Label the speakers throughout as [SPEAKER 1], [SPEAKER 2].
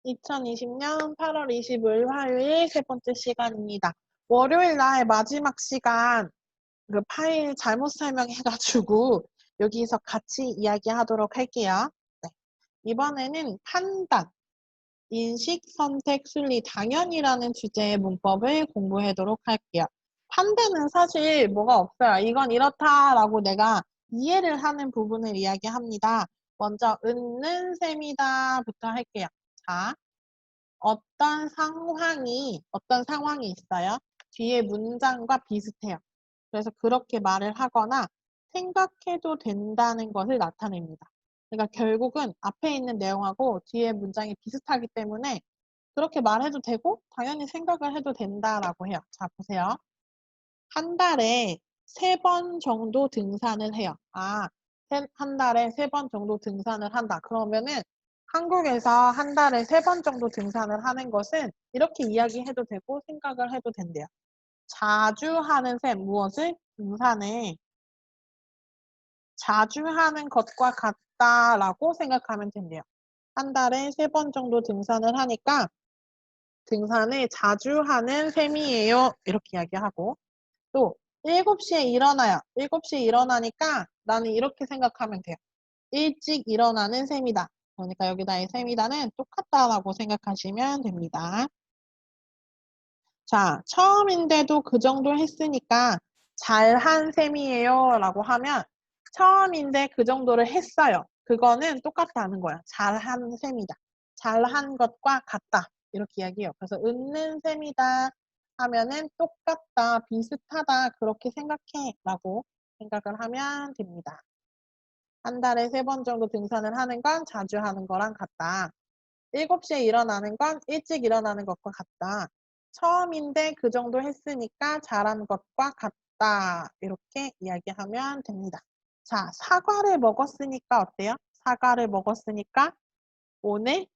[SPEAKER 1] 2020년 8월 25일 화요일 세 번째 시간입니다. 월요일 날 마지막 시간 그 파일 잘못 설명해가지고 여기서 같이 이야기하도록 할게요. 네. 이번에는 판단, 인식, 선택, 순리, 당연이라는 주제의 문법을 공부하도록 할게요. 판단은 사실 뭐가 없어요. 이건 이렇다라고 내가 이해를 하는 부분을 이야기합니다. 먼저 은는 셈이다부터 할게요. 자. 어떤 상황이 있어요. 뒤에 문장과 비슷해요. 그래서 그렇게 말을 하거나 생각해도 된다는 것을 나타냅니다. 그러니까 결국은 앞에 있는 내용하고 뒤에 문장이 비슷하기 때문에 그렇게 말해도 되고 당연히 생각을 해도 된다라고 해요. 자, 보세요. 한 달에 3번 정도 등산을 해요. 한 달에 3번 정도 등산을 한다. 그러면은 한국에서 한 달에 3번 정도 등산을 하는 것은 이렇게 이야기해도 되고 생각을 해도 된대요. 자주 하는 셈, 무엇을? 등산을 자주 하는 것과 같다라고 생각하면 된대요. 한 달에 3번 정도 등산을 하니까 등산을 자주 하는 셈이에요. 이렇게 이야기하고 또 7시에 일어나요. 7시에 일어나니까 나는 이렇게 생각하면 돼요. 일찍 일어나는 셈이다. 그러니까 여기다의 셈이다는 똑같다라고 생각하시면 됩니다. 자, 처음인데도 그 정도 했으니까 잘한 셈이에요 라고 하면 처음인데 그 정도를 했어요. 그거는 똑같다는 거야. 잘한 셈이다. 잘한 것과 같다. 이렇게 이야기해요. 그래서 웃는 셈이다 하면은 똑같다, 비슷하다 그렇게 생각해 라고 생각을 하면 됩니다. 한 달에 3번 정도 등산을 하는 건 자주 하는 거랑 같다. 7시에 일어나는 건 일찍 일어나는 것과 같다. 처음인데 그 정도 했으니까 잘한 것과 같다. 이렇게 이야기하면 됩니다. 자, 사과를 먹었으니까 어때요? 사과를 먹었으니까 오늘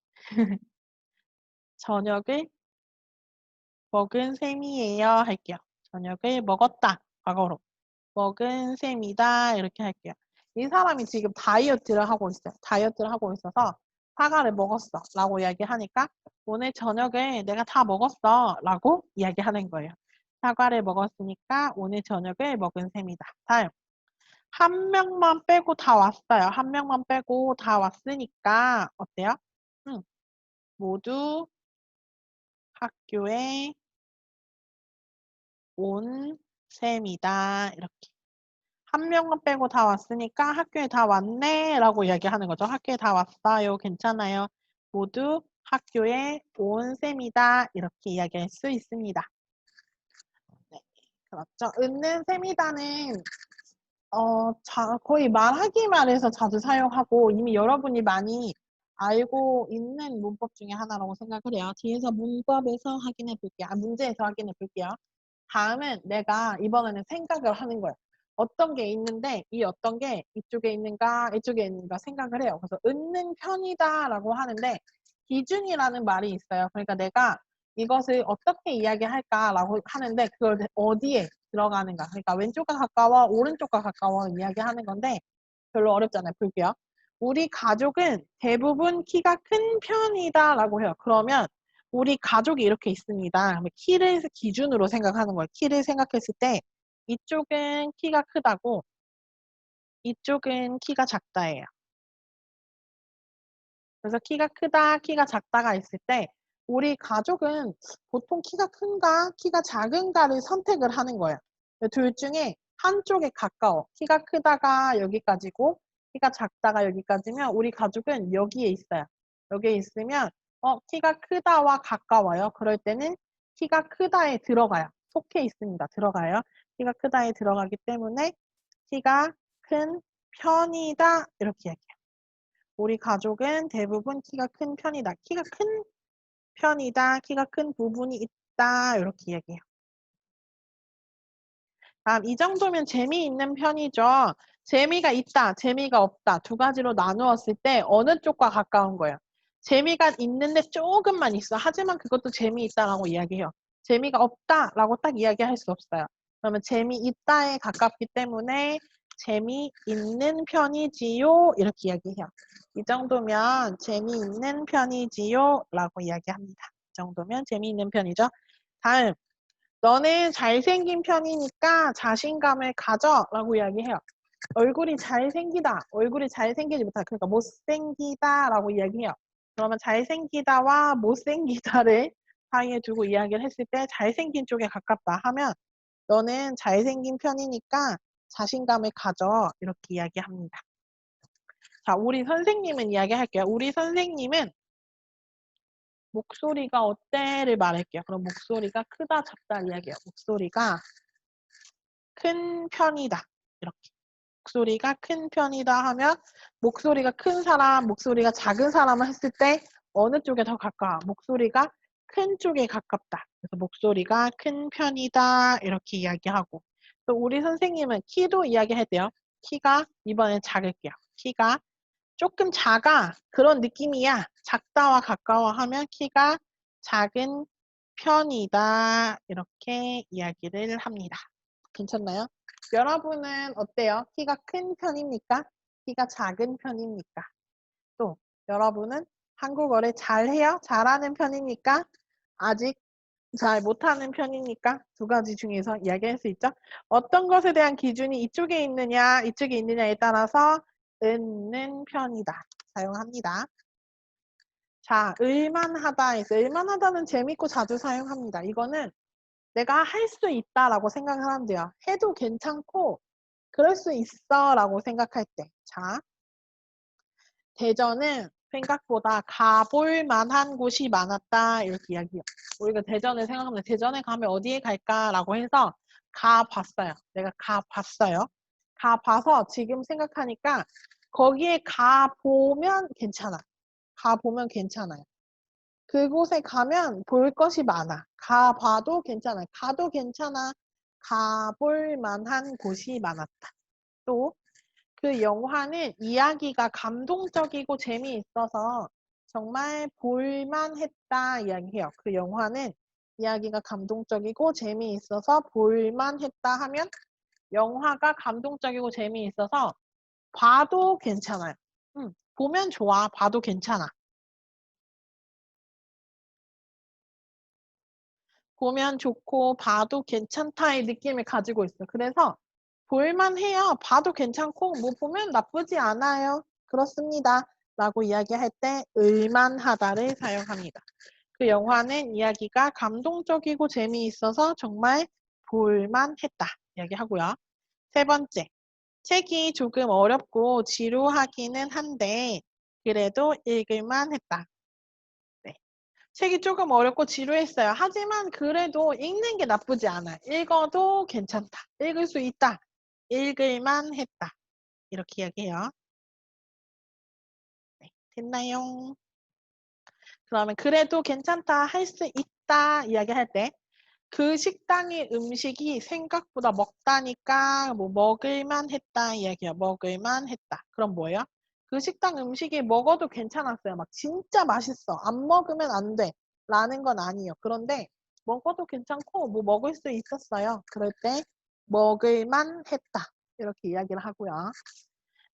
[SPEAKER 1] 저녁을 먹은 셈이에요 할게요. 저녁을 먹었다. 과거로. 먹은 셈이다. 이렇게 할게요. 이 사람이 지금 다이어트를 하고 있어요. 다이어트를 하고 있어서 사과를 먹었어 라고 이야기하니까 오늘 저녁을 내가 다 먹었어 라고 이야기하는 거예요. 사과를 먹었으니까 오늘 저녁을 먹은 셈이다. 다음. 한 명만 빼고 다 왔어요. 한 명만 빼고 다 왔으니까 어때요? 모두 학교에 온 셈이다. 이렇게. 한 명만 빼고 다 왔으니까 학교에 다 왔네 라고 이야기하는 거죠. 학교에 다 왔어요. 괜찮아요. 모두 학교에 온 셈이다. 이렇게 이야기할 수 있습니다. 네, 그렇죠. 웃는 셈이다는 거의 말하기만 해서 자주 사용하고 이미 여러분이 많이 알고 있는 문법 중에 하나라고 생각을 해요. 뒤에서 문법에서 확인해 볼게요. 문제에서 확인해 볼게요. 다음은 내가 이번에는 생각을 하는 거예요. 어떤 게 있는데 이 어떤 게 이쪽에 있는가 이쪽에 있는가 생각을 해요. 그래서 웃는 편이다 라고 하는데 기준이라는 말이 있어요. 그러니까 내가 이것을 어떻게 이야기할까라고 하는데 그걸 어디에 들어가는가. 그러니까 왼쪽과 가까워 오른쪽과 가까워 이야기하는 건데 별로 어렵잖아요. 볼게요. 우리 가족은 대부분 키가 큰 편이다 라고 해요. 그러면 우리 가족이 이렇게 있습니다. 키를 기준으로 생각하는 거예요. 키를 생각했을 때 이쪽은 키가 크다고 이쪽은 키가 작다예요. 그래서 키가 크다, 키가 작다가 있을 때 우리 가족은 보통 키가 큰가, 키가 작은가를 선택을 하는 거예요. 둘 중에 한쪽에 가까워. 키가 크다가 여기까지고 키가 작다가 여기까지면 우리 가족은 여기에 있어요. 여기에 있으면 키가 크다와 가까워요. 그럴 때는 키가 크다에 들어가요. 속해 있습니다. 들어가요. 키가 크다에 들어가기 때문에 키가 큰 편이다. 이렇게 얘기해요. 우리 가족은 대부분 키가 큰 편이다. 키가 큰 편이다. 키가 큰 부분이 있다. 이렇게 얘기해요. 다음 이 정도면 재미있는 편이죠. 재미가 있다, 재미가 없다 두 가지로 나누었을 때 어느 쪽과 가까운 거예요? 재미가 있는데 조금만 있어. 하지만 그것도 재미있다라고 이야기해요. 재미가 없다라고 딱 이야기할 수 없어요. 그러면 재미있다에 가깝기 때문에 재미있는 편이지요. 이렇게 이야기해요. 이 정도면 재미있는 편이지요. 라고 이야기합니다. 이 정도면 재미있는 편이죠. 다음, 너는 잘생긴 편이니까 자신감을 가져. 라고 이야기해요. 얼굴이 잘생기다. 얼굴이 잘생기지 못하다. 그러니까 못생기다. 라고 이야기해요. 그러면 잘생기다와 못생기다를 사이에 두고 이야기를 했을 때 잘생긴 쪽에 가깝다 하면 너는 잘생긴 편이니까 자신감을 가져. 이렇게 이야기합니다. 자, 우리 선생님은 이야기할게요. 우리 선생님은 목소리가 어때를 말할게요. 그럼 목소리가 크다, 작다 이야기해요. 목소리가 큰 편이다. 이렇게. 목소리가 큰 편이다 하면 목소리가 큰 사람, 목소리가 작은 사람을 했을 때 어느 쪽에 더 가까워? 목소리가 큰 쪽에 가깝다. 그래서 목소리가 큰 편이다. 이렇게 이야기하고 또 우리 선생님은 키도 이야기할 때요. 키가 이번엔 작을게요. 키가 조금 작아. 그런 느낌이야. 작다와 가까워 하면 키가 작은 편이다. 이렇게 이야기를 합니다. 괜찮나요? 여러분은 어때요? 키가 큰 편입니까? 키가 작은 편입니까? 또 여러분은 한국어를 잘해요? 잘하는 편입니까? 아직 잘 못하는 편입니까? 두 가지 중에서 이야기할 수 있죠? 어떤 것에 대한 기준이 이쪽에 있느냐, 이쪽에 있느냐에 따라서 는 편이다. 사용합니다. 자, 을만하다에서 을만하다는 재밌고 자주 사용합니다. 이거는 내가 할 수 있다라고 생각을 하면 돼요. 해도 괜찮고 그럴 수 있어 라고 생각할 때. 자, 대전은 생각보다 가볼 만한 곳이 많았다 이렇게 이야기해요. 우리가 대전을 생각하면 대전에 가면 어디에 갈까라고 해서 가봤어요. 내가 가봤어요. 가봐서 지금 생각하니까 거기에 가보면 괜찮아. 가보면 괜찮아요. 그곳에 가면 볼 것이 많아. 가봐도 괜찮아. 가도 괜찮아. 가볼 만한 곳이 많았다. 또 그 영화는 이야기가 감동적이고 재미있어서 정말 볼만했다 이야기해요. 그 영화는 이야기가 감동적이고 재미있어서 볼만했다 하면 영화가 감동적이고 재미있어서 봐도 괜찮아요. 보면 좋아. 봐도 괜찮아. 보면 좋고 봐도 괜찮다의 느낌을 가지고 있어요. 그래서 볼만해요. 봐도 괜찮고 뭐 보면 나쁘지 않아요. 그렇습니다. 라고 이야기할 때 을만하다를 사용합니다. 그 영화는 이야기가 감동적이고 재미있어서 정말 볼만했다. 이야기하고요. 세 번째, 책이 조금 어렵고 지루하기는 한데 그래도 읽을만했다. 네. 책이 조금 어렵고 지루했어요. 하지만 그래도 읽는 게 나쁘지 않아요. 읽어도 괜찮다. 읽을 수 있다. 읽을만 했다. 이렇게 이야기해요. 네, 됐나요? 그러면 그래도 괜찮다. 할 수 있다. 이야기할 때 그 식당의 음식이 생각보다 먹다니까 뭐 먹을만 했다. 이야기해요. 먹을만 했다. 그럼 뭐예요? 그 식당 음식이 먹어도 괜찮았어요. 막 진짜 맛있어. 안 먹으면 안 돼. 라는 건 아니에요. 그런데 먹어도 괜찮고 뭐 먹을 수 있었어요. 그럴 때 먹을만 했다. 이렇게 이야기를 하고요.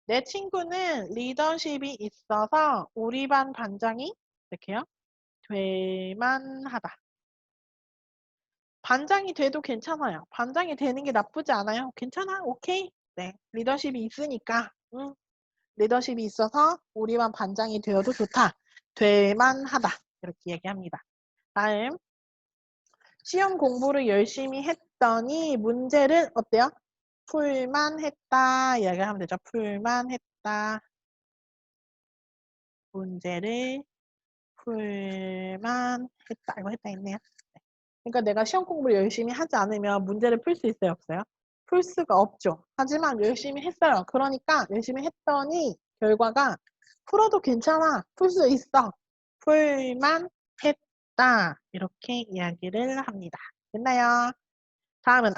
[SPEAKER 1] 내 친구는 리더십이 있어서 우리 반 반장이 이렇게요. 될만하다. 반장이 돼도 괜찮아요. 반장이 되는 게 나쁘지 않아요. 괜찮아? 오케이? 네. 리더십이 있으니까. 리더십이 있어서 우리 반 반장이 되어도 좋다. 될만하다. 이렇게 얘기합니다. 다음. 시험 공부를 열심히 했더니 문제를 어때요? 풀만 했다. 이야기하면 되죠. 풀만 했다. 문제를 풀만 했다. 이거 했다 했네요. 그러니까 내가 시험 공부를 열심히 하지 않으면 문제를 풀 수 있어요, 없어요? 풀 수가 없죠. 하지만 열심히 했어요. 그러니까 열심히 했더니 결과가 풀어도 괜찮아. 풀 수 있어. 풀만 했다. 이렇게 이야기를 합니다. 됐나요? 다음은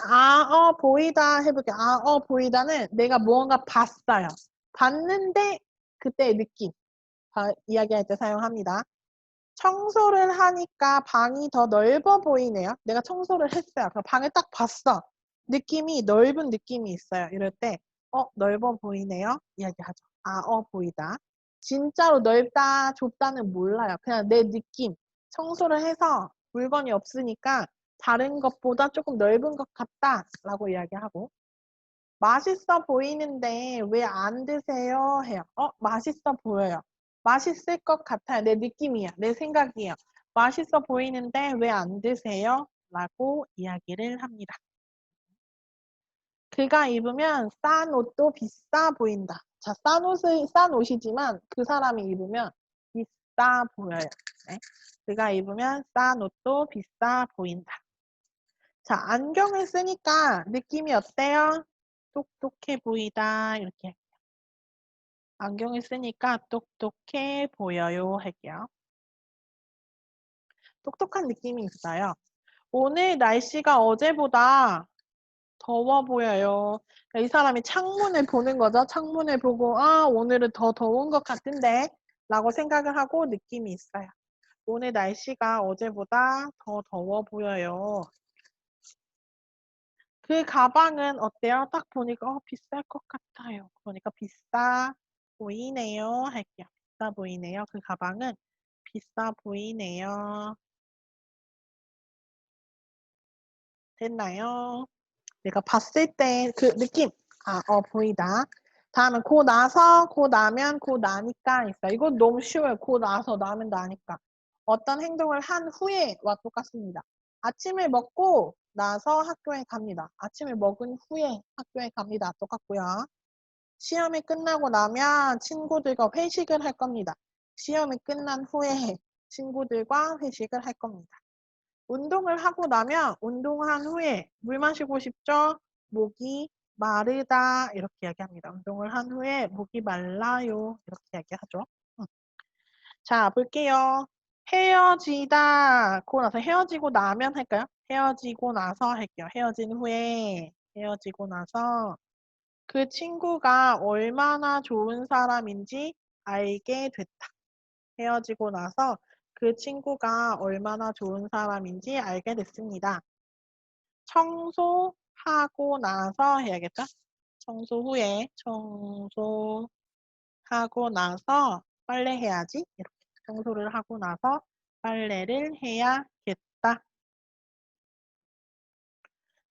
[SPEAKER 1] 보이다 해볼게요. 보이다는 내가 무언가 봤어요. 봤는데 그때의 느낌 이야기할 때 사용합니다. 청소를 하니까 방이 더 넓어 보이네요. 내가 청소를 했어요. 그 방을 딱 봤어. 느낌이 넓은 느낌이 있어요. 이럴 때 넓어 보이네요. 이야기하죠. 보이다. 진짜로 넓다, 좁다는 몰라요. 그냥 내 느낌. 청소를 해서 물건이 없으니까 다른 것보다 조금 넓은 것 같다 라고 이야기하고 맛있어 보이는데 왜 안 드세요? 해요. 맛있어 보여요. 맛있을 것 같아요. 내 느낌이야. 내 생각이에요. 맛있어 보이는데 왜 안 드세요? 라고 이야기를 합니다. 그가 입으면 싼 옷도 비싸 보인다. 자, 싼 옷이지만 그 사람이 입으면 비싸 보여요. 네. 그가 입으면 싼 옷도 비싸 보인다. 자, 안경을 쓰니까 느낌이 어때요? 똑똑해 보이다. 이렇게. 안경을 쓰니까 똑똑해 보여요. 할게요. 똑똑한 느낌이 있어요. 오늘 날씨가 어제보다 더워 보여요. 이 사람이 창문을 보는 거죠. 창문을 보고 오늘은 더 더운 것 같은데 라고 생각을 하고 느낌이 있어요. 오늘 날씨가 어제보다 더 더워 보여요. 그 가방은 어때요? 딱 보니까 비쌀 것 같아요. 그러니까 비싸 보이네요. 할게요. 비싸 보이네요. 그 가방은 비싸 보이네요. 됐나요? 내가 봤을 때 그 느낌 보이다. 다음은 고 나서, 고 나면, 고 나니까 있어. 이거 너무 쉬워요. 고 나서, 나면 나니까. 어떤 행동을 한 후에와 똑같습니다. 아침을 먹고 나서 학교에 갑니다. 아침을 먹은 후에 학교에 갑니다. 똑같고요. 시험이 끝나고 나면 친구들과 회식을 할 겁니다. 시험이 끝난 후에 친구들과 회식을 할 겁니다. 운동을 하고 나면 운동한 후에 물 마시고 싶죠? 목이 마르다 이렇게 이야기합니다. 운동을 한 후에 목이 말라요 이렇게 이야기하죠. 자 볼게요. 헤어지다 고 나서 헤어지고 나면 할까요? 헤어지고 나서 할게요. 헤어진 후에 헤어지고 나서 그 친구가 얼마나 좋은 사람인지 알게 됐다. 헤어지고 나서 그 친구가 얼마나 좋은 사람인지 알게 됐습니다. 청소하고 나서 해야겠다. 청소 후에 청소하고 나서 빨래해야지. 이렇게 청소를 하고 나서 빨래를 해야겠다.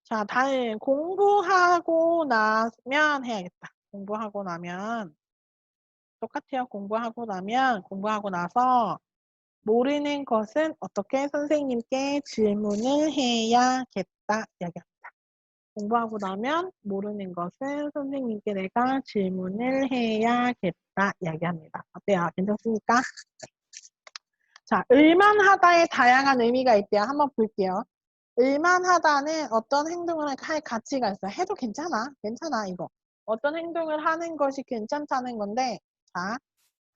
[SPEAKER 1] 자, 다음 공부하고 나면 해야겠다. 공부하고 나면 똑같아요. 공부하고 나서 모르는 것은 어떻게 선생님께 질문을 해야겠다. 이야기합니다. 공부하고 나면 모르는 것은 선생님께 내가 질문을 해야겠다. 이야기합니다. 어때요? 괜찮습니까? 자, 을만하다의 다양한 의미가 있대요. 한번 볼게요. 을만하다는 어떤 행동을 할 가치가 있어요. 해도 괜찮아. 괜찮아, 이거. 어떤 행동을 하는 것이 괜찮다는 건데, 자,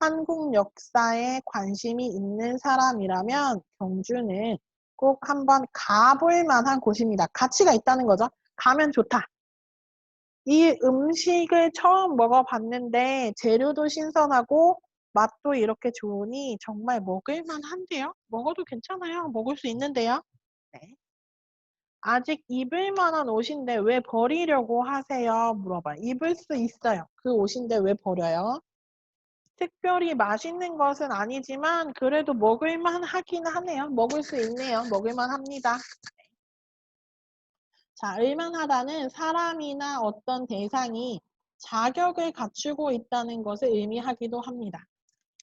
[SPEAKER 1] 한국 역사에 관심이 있는 사람이라면 경주는 꼭 한번 가볼 만한 곳입니다. 가치가 있다는 거죠. 가면 좋다. 이 음식을 처음 먹어봤는데 재료도 신선하고 맛도 이렇게 좋으니 정말 먹을만 한데요? 먹어도 괜찮아요. 먹을 수 있는데요. 네. 아직 입을 만한 옷인데 왜 버리려고 하세요? 물어봐요. 입을 수 있어요. 그 옷인데 왜 버려요? 특별히 맛있는 것은 아니지만 그래도 먹을만 하긴 하네요. 먹을 수 있네요. 먹을만 합니다. 자, 을만하다는 사람이나 어떤 대상이 자격을 갖추고 있다는 것을 의미하기도 합니다.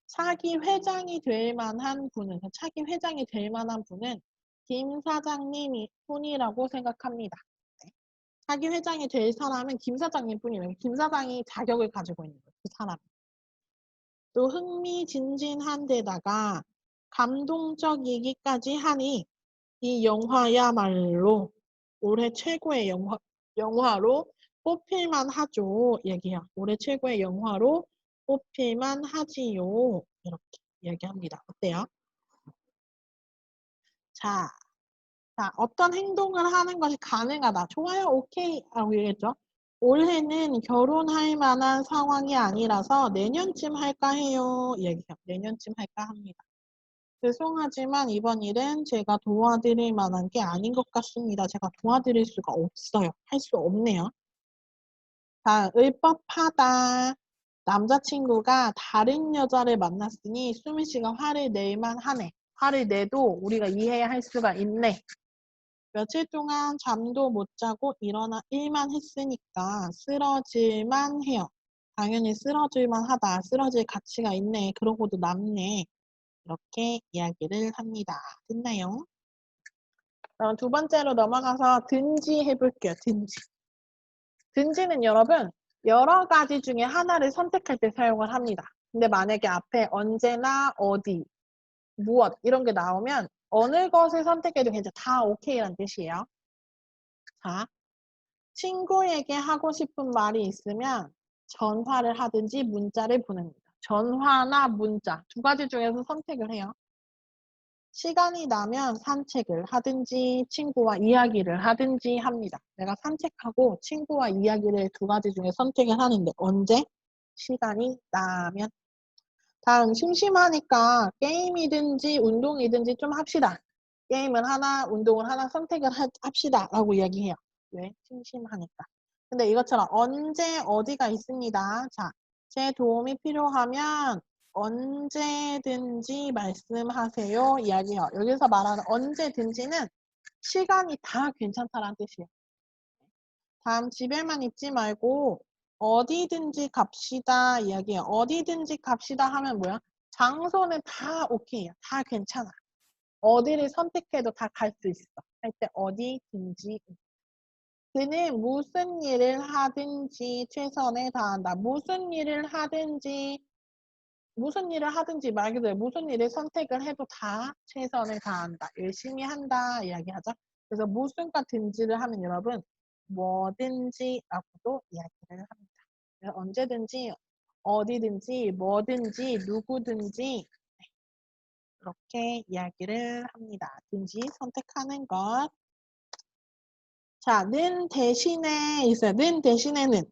[SPEAKER 1] 차기 회장이 될 만한 분은, 차기 회장이 될 만한 분은 김 사장님 뿐이라고 생각합니다. 네. 차기 회장이 될 사람은 김 사장님 뿐이에요. 김 사장이 자격을 가지고 있는 거예요. 그 사람. 또 흥미진진한 데다가 감동적 얘기까지 하니 이 영화야말로 올해 최고의 영화로 뽑힐만 하죠. 얘기야. 올해 최고의 영화로 뽑힐만 하지요. 이렇게 얘기합니다. 어때요? 자, 어떤 행동을 하는 것이 가능하다. 좋아요. 오케이. 라고 얘기했죠. 올해는 결혼할 만한 상황이 아니라서 내년쯤 할까 해요. 얘기해요. 내년쯤 할까 합니다. 죄송하지만 이번 일은 제가 도와드릴 만한 게 아닌 것 같습니다. 제가 도와드릴 수가 없어요. 할 수 없네요. 다음, 의법하다. 남자친구가 다른 여자를 만났으니 수민 씨가 화를 낼만 하네. 화를 내도 우리가 이해할 수가 있네. 며칠 동안 잠도 못 자고 일어나 일만 했으니까 쓰러질만 해요. 당연히 쓰러질만 하다. 쓰러질 가치가 있네. 그러고도 남네. 이렇게 이야기를 합니다. 됐나요? 그럼 두 번째로 넘어가서 든지 해볼게요. 든지. 든지는 여러분 여러 가지 중에 하나를 선택할 때 사용을 합니다. 근데 만약에 앞에 언제나 어디, 무엇 이런 게 나오면 어느 것을 선택해도 괜찮아. 다 오케이란 뜻이에요. 자, 친구에게 하고 싶은 말이 있으면 전화를 하든지 문자를 보냅니다. 전화나 문자 두 가지 중에서 선택을 해요. 시간이 나면 산책을 하든지 친구와 이야기를 하든지 합니다. 내가 산책하고 친구와 이야기를 두 가지 중에 선택을 하는데 언제? 시간이 나면. 다음 심심하니까 게임이든지 운동이든지 좀 합시다. 게임을 하나 운동을 하나 선택을 합시다 라고 이야기해요. 왜? 심심하니까. 근데 이것처럼 언제 어디가 있습니다. 자, 제 도움이 필요하면 언제든지 말씀하세요 이야기해요. 여기서 말하는 언제든지는 시간이 다 괜찮다라는 뜻이에요. 다음 집에만 있지 말고 어디든지 갑시다 이야기해요. 어디든지 갑시다 하면 뭐야? 장소는 다 오케이야. 다 괜찮아. 어디를 선택해도 다 갈 수 있어. 할 때 어디든지. 그는 무슨 일을 하든지 최선을 다한다. 무슨 일을 하든지 말 그대로 무슨 일을 선택을 해도 다 최선을 다한다. 열심히 한다 이야기하죠. 그래서 무슨과 든지를 하면 여러분 뭐든지라고도 이야기를 합니다. 그래서 언제든지 어디든지 뭐든지 누구든지 그렇게 이야기를 합니다. 든지 선택하는 것. 자, 는 대신에 있어요. 는 대신에는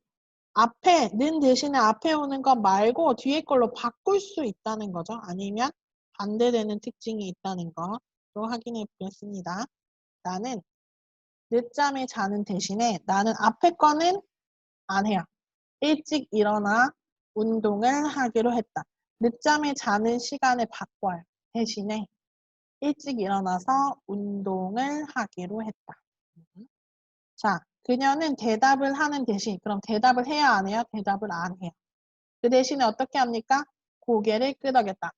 [SPEAKER 1] 는 대신에 앞에 오는 것 말고 뒤에 걸로 바꿀 수 있다는 거죠. 아니면 반대되는 특징이 있다는 것도 확인해 보겠습니다. 나는 늦잠에 자는 대신에 나는 앞에 거는 안 해요. 일찍 일어나 운동을 하기로 했다. 늦잠에 자는 시간을 바꿔요. 대신에 일찍 일어나서 운동을 하기로 했다. 자, 그녀는 대답을 하는 대신 그럼 대답을 해야 안 해요? 대답을 안 해요. 그 대신에 어떻게 합니까? 고개를 끄덕였다.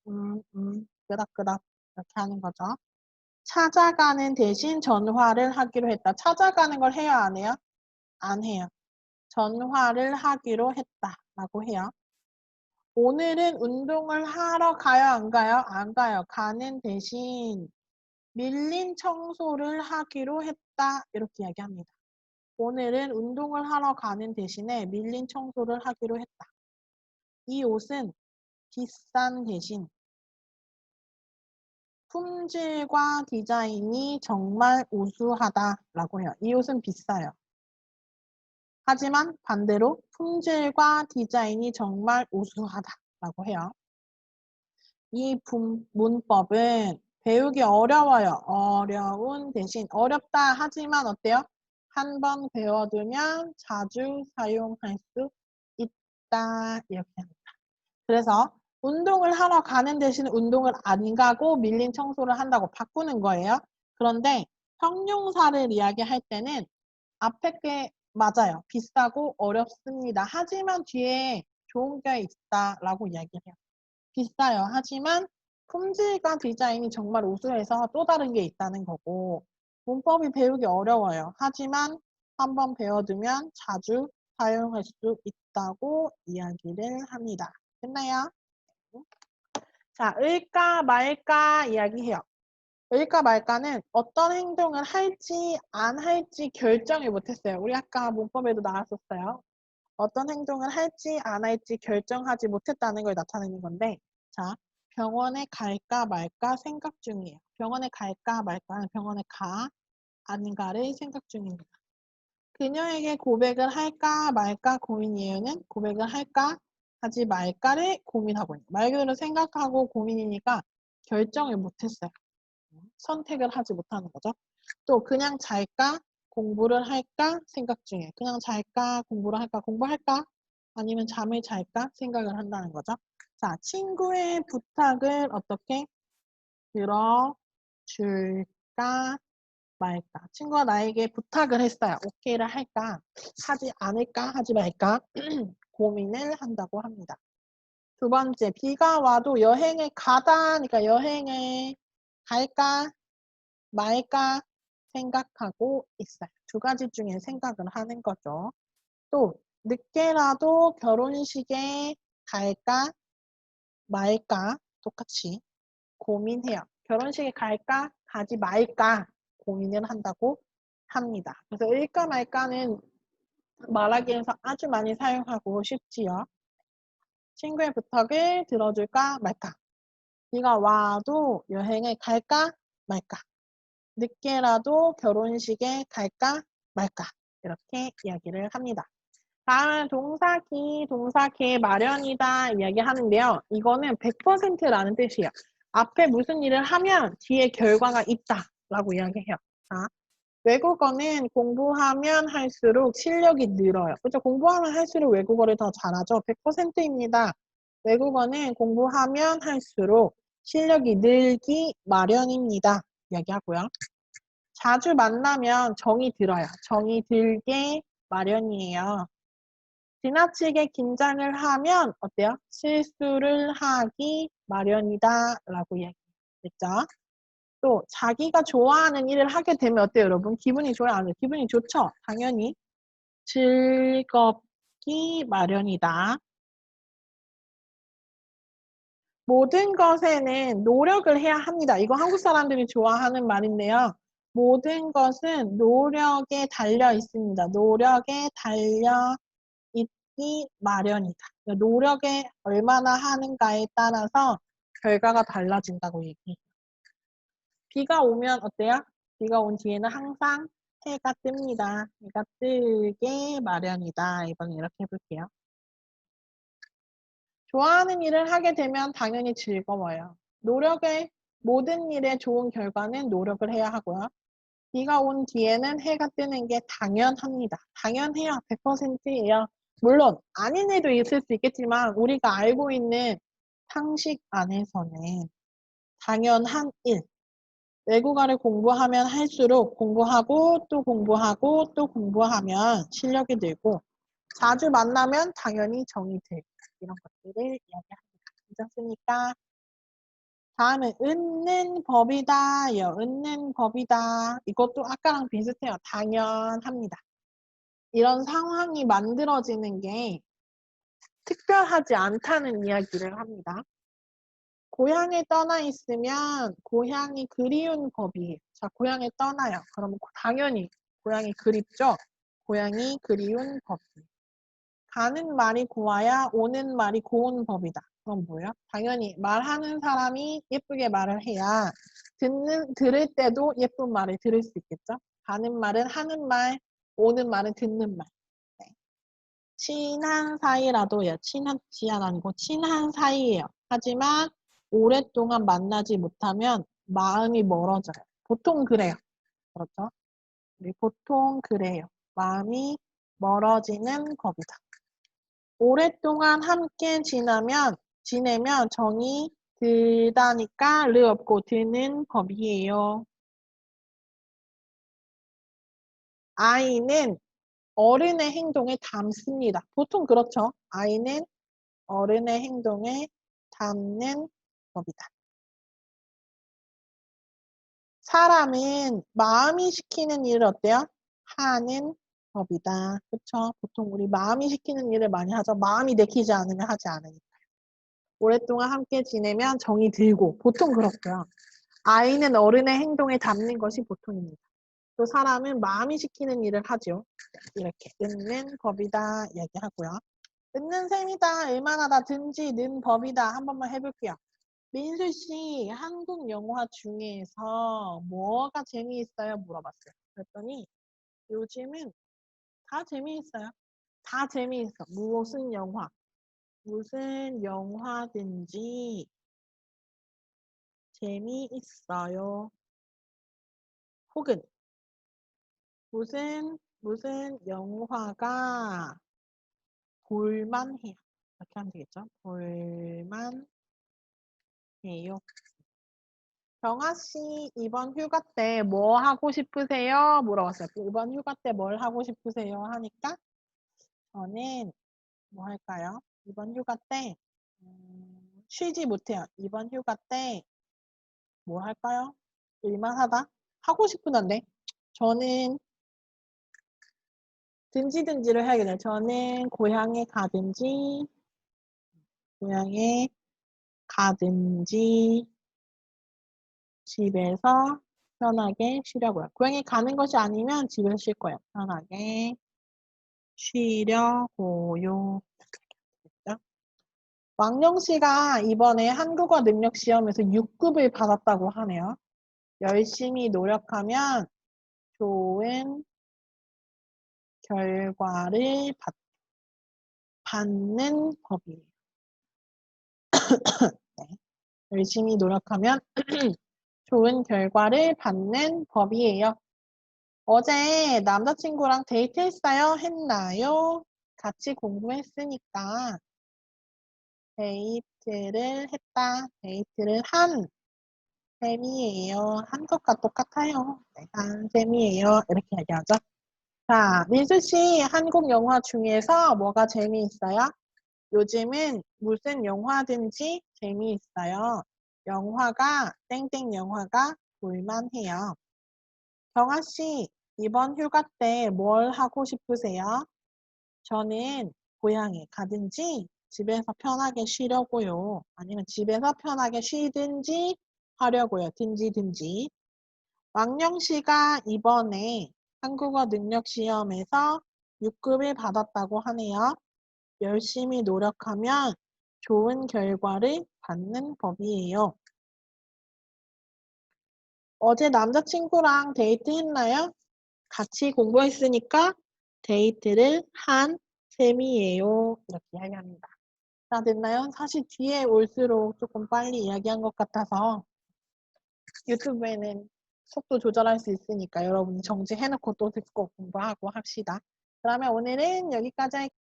[SPEAKER 1] 끄덕끄덕 이렇게 하는 거죠. 찾아가는 대신 전화를 하기로 했다. 찾아가는 걸 해야 안 해요? 안 해요. 전화를 하기로 했다라고 해요. 오늘은 운동을 하러 가요? 안 가요? 안 가요. 가는 대신 밀린 청소를 하기로 했다. 이렇게 이야기합니다. 오늘은 운동을 하러 가는 대신에 밀린 청소를 하기로 했다. 이 옷은 비싼 대신 품질과 디자인이 정말 우수하다라고 해요. 이 옷은 비싸요. 하지만 반대로 품질과 디자인이 정말 우수하다라고 해요. 이 문법은 배우기 어려워요. 어려운 대신 어렵다 하지만 어때요? 한 번 배워두면 자주 사용할 수 있다 이렇게 합니다. 그래서 운동을 하러 가는 대신 운동을 안 가고 밀린 청소를 한다고 바꾸는 거예요. 그런데 형용사를 이야기할 때는 앞에 게 맞아요. 비싸고 어렵습니다. 하지만 뒤에 좋은 게 있다라고 이야기해요. 비싸요. 하지만 품질과 디자인이 정말 우수해서 또 다른 게 있다는 거고 문법이 배우기 어려워요. 하지만 한번 배워두면 자주 사용할 수 있다고 이야기를 합니다. 됐나요? 자, 을까 말까 이야기해요. 을까 말까는 어떤 행동을 할지 안 할지 결정을 못했어요. 우리 아까 문법에도 나왔었어요. 어떤 행동을 할지 안 할지 결정하지 못했다는 걸 나타내는 건데 자, 병원에 갈까 말까 생각 중이에요. 병원에 갈까 말까 병원에 가 아닌가를 생각 중입니다. 그녀에게 고백을 할까 말까 고민이에요는 고백을 할까 하지 말까를 고민하고 있는 말 그대로 생각하고 고민이니까 결정을 못했어요. 선택을 하지 못하는 거죠. 또 그냥 잘까 공부를 할까 생각 중에. 그냥 잘까? 공부를 할까? 공부할까? 아니면 잠을 잘까? 생각을 한다는 거죠. 자, 친구의 부탁을 어떻게 들어줄까 말까? 친구가 나에게 부탁을 했어요. 오케이를 할까? 하지 않을까? 하지 말까? 고민을 한다고 합니다. 두 번째, 비가 와도 여행을 가다. 그러니까 여행을 갈까? 말까? 생각하고 있어요. 두 가지 중에 생각을 하는 거죠. 또 늦게라도 결혼식에 갈까? 말까? 똑같이 고민해요. 결혼식에 갈까? 가지 말까? 고민을 한다고 합니다. 그래서 일까 말까는 말하기에서 아주 많이 사용하고 싶지요. 친구의 부탁을 들어줄까 말까? 비가 와도 여행을 갈까 말까? 늦게라도 결혼식에 갈까 말까? 이렇게 이야기를 합니다. 다음은 동사기 마련이다 이야기하는데요. 이거는 100%라는 뜻이에요. 앞에 무슨 일을 하면 뒤에 결과가 있다 라고 이야기해요. 자, 외국어는 공부하면 할수록 실력이 늘어요. 그렇죠? 공부하면 할수록 외국어를 더 잘하죠. 100%입니다. 외국어는 공부하면 할수록 실력이 늘기 마련입니다. 이야기하고요. 자주 만나면 정이 들어요. 정이 들게 마련이에요. 지나치게 긴장을 하면 어때요? 실수를 하기 마련이다 라고 얘기했죠. 또 자기가 좋아하는 일을 하게 되면 어때요 여러분? 기분이 좋아요? 아니요? 기분이 좋죠? 당연히 즐겁기 마련이다. 모든 것에는 노력을 해야 합니다. 이거 한국 사람들이 좋아하는 말인데요. 모든 것은 노력에 달려 있습니다. 노력에 달려 있기 마련이다. 노력에 얼마나 하는가에 따라서 결과가 달라진다고 얘기해요. 비가 오면 어때요? 비가 온 뒤에는 항상 해가 뜹니다. 해가 뜨게 마련이다. 이번에 이렇게 해볼게요. 좋아하는 일을 하게 되면 당연히 즐거워요. 모든 일에 좋은 결과는 노력을 해야 하고요. 비가 온 뒤에는 해가 뜨는 게 당연합니다. 당연해요. 100%예요. 물론 아닌 일도 있을 수 있겠지만 우리가 알고 있는 상식 안에서는 당연한 일. 외국어를 공부하면 할수록 공부하고 또 공부하고 또 공부하면 실력이 늘고 자주 만나면 당연히 정이 들고 이런 것들을 이야기합니다. 괜찮습니까? 다음은 은는 법이다요. 은는 법이다. 이것도 아까랑 비슷해요. 당연합니다. 이런 상황이 만들어지는 게 특별하지 않다는 이야기를 합니다. 고향에 떠나 있으면 고향이 그리운 법이에요. 자, 고향에 떠나요. 그러면 당연히 고향이 그립죠? 고향이 그리운 법이에요. 가는 말이 고와야 오는 말이 고운 법이다. 그럼 뭐예요? 당연히 말하는 사람이 예쁘게 말을 해야 들을 때도 예쁜 말을 들을 수 있겠죠? 가는 말은 하는 말, 오는 말은 듣는 말. 네. 친한 사이라도요. 친한 지한 아니고 친한 사이예요. 하지만 오랫동안 만나지 못하면 마음이 멀어져요. 보통 그래요. 그렇죠? 보통 그래요. 마음이 멀어지는 법이다. 오랫동안 함께 지내면 정이 들다니까 르 없고 드는 법이에요. 아이는 어른의 행동에 담습니다. 보통 그렇죠. 아이는 어른의 행동에 담는 법이다. 사람은 마음이 시키는 일을 어때요? 하는 법이다. 그렇죠? 보통 우리 마음이 시키는 일을 많이 하죠. 마음이 내키지 않으면 하지 않으니까. 오랫동안 함께 지내면 정이 들고 보통 그렇고요. 아이는 어른의 행동에 담는 것이 보통입니다. 또 사람은 마음이 시키는 일을 하죠. 이렇게 듣는 법이다 이야기하고요. 듣는 셈이다. 얼마나 다 듣는지 는 법이다. 한 번만 해볼게요. 민수 씨, 한국 영화 중에서 뭐가 재미있어요? 물어봤어요. 그랬더니 요즘은 다 재미있어요. 다 재미있어. 무슨 영화든지 재미있어요. 혹은 무슨 영화가 볼만해요. 이렇게 하면 되겠죠? 볼만해요. 경아씨, 이번 휴가 때 뭐 하고 싶으세요? 물어봤어요. 이번 휴가 때 뭘 하고 싶으세요? 하니까 저는 뭐 할까요? 이번 휴가 때 쉬지 못해요. 이번 휴가 때 뭐 할까요? 일만 하다? 하고 싶은 한데 저는 든지를 해야겠네요. 저는 고향에 가든지 집에서 편하게 쉬려고요. 고향에 가는 것이 아니면 집에서 쉴 거예요. 편하게 쉬려고요. 왕영 씨가 이번에 한국어 능력 시험에서 6급을 받았다고 하네요. 열심히 노력하면 좋은 결과를 받는 법이에요. 네. 열심히 노력하면 좋은 결과를 받는 법이에요. 어제 남자친구랑 데이트했어요? 했나요? 같이 공부했으니까 데이트를 했다. 데이트를 한 셈이에요. 한 것과 똑같아요. 네, 한 셈이에요. 이렇게 얘기하죠. 자, 민수 씨, 한국 영화 중에서 뭐가 재미있어요? 요즘은 무슨 영화든지 재미있어요. 영화가, 땡땡 영화가 볼만해요. 경아 씨, 이번 휴가 때 뭘 하고 싶으세요? 저는 고향에 가든지 집에서 편하게 쉬려고요. 아니면 집에서 편하게 쉬든지 하려고요. 든지. 왕영 씨가 이번에 한국어 능력 시험에서 6급을 받았다고 하네요. 열심히 노력하면 좋은 결과를 받는 법이에요. 어제 남자친구랑 데이트했나요? 같이 공부했으니까 데이트를 한 셈이에요. 이렇게 이야기합니다. 다 됐나요? 사실 뒤에 올수록 조금 빨리 이야기한 것 같아서 유튜브에는 속도 조절할 수 있으니까 여러분이 정지해놓고 또 듣고 공부하고 합시다. 그러면 오늘은 여기까지 할게요.